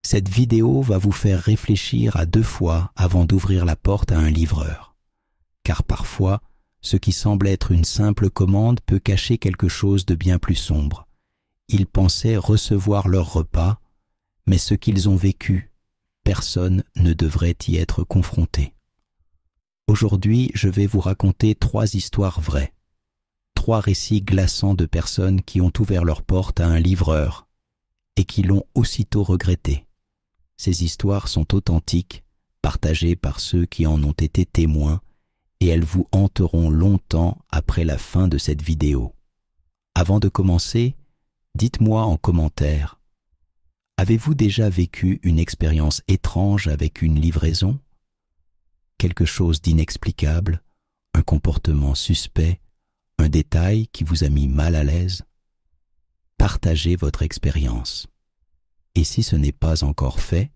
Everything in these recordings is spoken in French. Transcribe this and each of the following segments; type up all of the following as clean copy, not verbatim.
Cette vidéo va vous faire réfléchir à 2 fois avant d'ouvrir la porte à un livreur. Car parfois, ce qui semble être une simple commande peut cacher quelque chose de bien plus sombre. Ils pensaient recevoir leur repas, mais ce qu'ils ont vécu, personne ne devrait y être confronté. Aujourd'hui, je vais vous raconter 3 histoires vraies. 3 récits glaçants de personnes qui ont ouvert leur porte à un livreur et qui l'ont aussitôt regretté. Ces histoires sont authentiques, partagées par ceux qui en ont été témoins, et elles vous hanteront longtemps après la fin de cette vidéo. Avant de commencer, dites-moi en commentaire, avez-vous déjà vécu une expérience étrange avec une livraison? Quelque chose d'inexplicable, un comportement suspect, un détail qui vous a mis mal à l'aise? Partagez votre expérience. Et si ce n'est pas encore fait,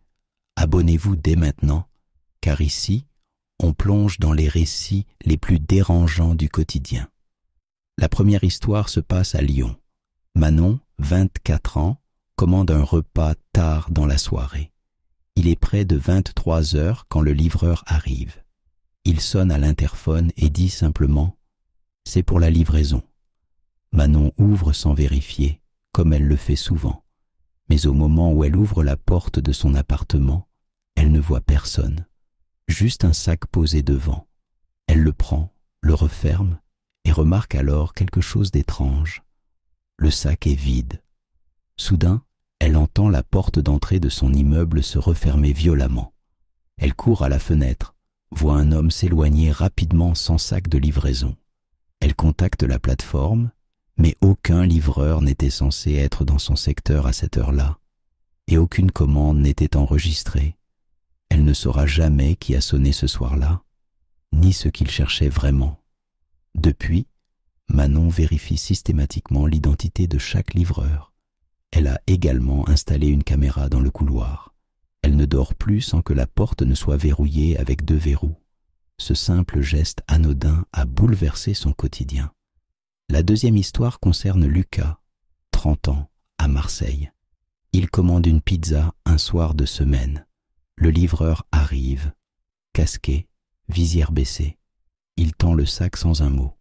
abonnez-vous dès maintenant, car ici, on plonge dans les récits les plus dérangeants du quotidien. La première histoire se passe à Lyon. Manon, 24 ans, commande un repas tard dans la soirée. Il est près de 23 heures quand le livreur arrive. Il sonne à l'interphone et dit simplement « C'est pour la livraison ». Manon ouvre sans vérifier, comme elle le fait souvent. Mais au moment où elle ouvre la porte de son appartement, elle ne voit personne. Juste un sac posé devant. Elle le prend, le referme et remarque alors quelque chose d'étrange. Le sac est vide. Soudain, elle entend la porte d'entrée de son immeuble se refermer violemment. Elle court à la fenêtre, voit un homme s'éloigner rapidement sans sac de livraison. Elle contacte la plateforme, mais aucun livreur n'était censé être dans son secteur à cette heure-là, et aucune commande n'était enregistrée. Elle ne saura jamais qui a sonné ce soir-là, ni ce qu'il cherchait vraiment. Depuis, Manon vérifie systématiquement l'identité de chaque livreur. Elle a également installé une caméra dans le couloir. Elle ne dort plus sans que la porte ne soit verrouillée avec 2 verrous. Ce simple geste anodin a bouleversé son quotidien. La deuxième histoire concerne Lucas, 30 ans, à Marseille. Il commande une pizza un soir de semaine. Le livreur arrive, casqué, visière baissée. Il tend le sac sans un mot.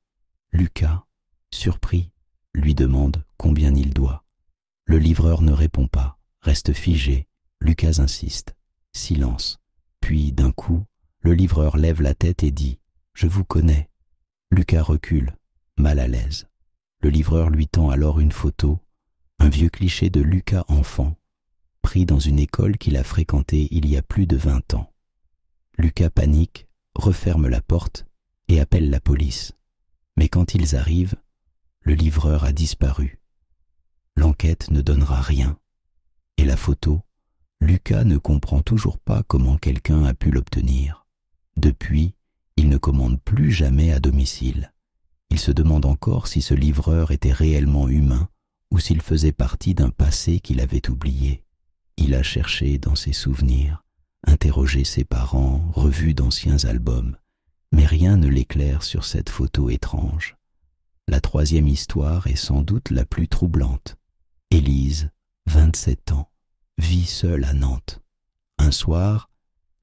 Lucas, surpris, lui demande combien il doit. Le livreur ne répond pas, reste figé. Lucas insiste. Silence. Puis, d'un coup, le livreur lève la tête et dit « Je vous connais ». Lucas recule, mal à l'aise. Le livreur lui tend alors une photo, un vieux cliché de Lucas enfant, pris dans une école qu'il a fréquentée il y a plus de 20 ans. Lucas panique, referme la porte et appelle la police. Mais quand ils arrivent, le livreur a disparu. L'enquête ne donnera rien. Et la photo, Lucas ne comprend toujours pas comment quelqu'un a pu l'obtenir. Depuis, il ne commande plus jamais à domicile. Il se demande encore si ce livreur était réellement humain ou s'il faisait partie d'un passé qu'il avait oublié. Il a cherché dans ses souvenirs, interrogé ses parents, revu d'anciens albums, mais rien ne l'éclaire sur cette photo étrange. La troisième histoire est sans doute la plus troublante. Élise, 27 ans, vit seule à Nantes. Un soir,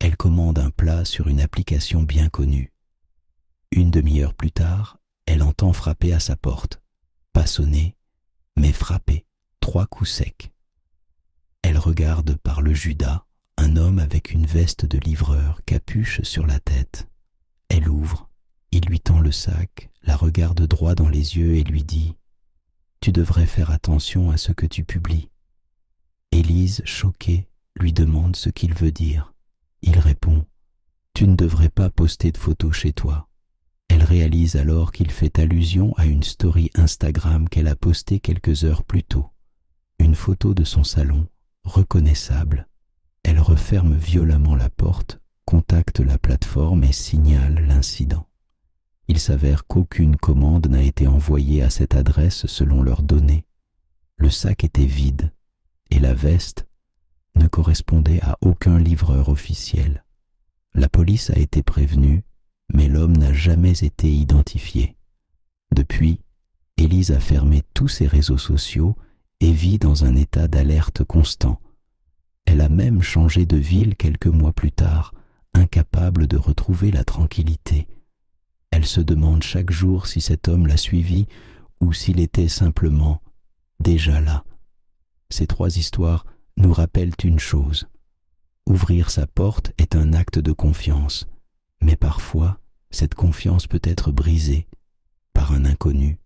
elle commande un plat sur une application bien connue. Une demi-heure plus tard, elle entend frapper à sa porte. Pas sonner, mais frapper, 3 coups secs. Elle regarde par le judas un homme avec une veste de livreur, capuche sur la tête. Elle ouvre, il lui tend le sac, la regarde droit dans les yeux et lui dit « Tu devrais faire attention à ce que tu publies ». Élise, choquée, lui demande ce qu'il veut dire. Il répond « Tu ne devrais pas poster de photos chez toi ». Elle réalise alors qu'il fait allusion à une story Instagram qu'elle a postée quelques heures plus tôt. Une photo de son salon, reconnaissable. Elle referme violemment la porte, contacte la plateforme et signale l'incident. Il s'avère qu'aucune commande n'a été envoyée à cette adresse selon leurs données. Le sac était vide et la veste ne correspondait à aucun livreur officiel. La police a été prévenue, mais l'homme n'a jamais été identifié. Depuis, Élise a fermé tous ses réseaux sociaux et vit dans un état d'alerte constant. Elle a même changé de ville quelques mois plus tard, incapable de retrouver la tranquillité. Elle se demande chaque jour si cet homme l'a suivie ou s'il était simplement déjà là. Ces 3 histoires nous rappellent une chose. Ouvrir sa porte est un acte de confiance, mais parfois, cette confiance peut être brisée par un inconnu,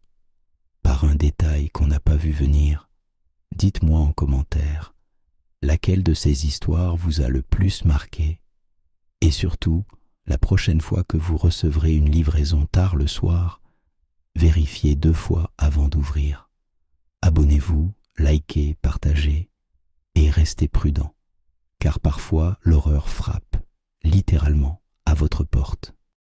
par un détail qu'on n'a pas vu venir. Dites-moi en commentaire, laquelle de ces histoires vous a le plus marqué? Et surtout, la prochaine fois que vous recevrez une livraison tard le soir, vérifiez 2 fois avant d'ouvrir. Abonnez-vous, likez, partagez et restez prudents, car parfois l'horreur frappe, littéralement, à votre porte.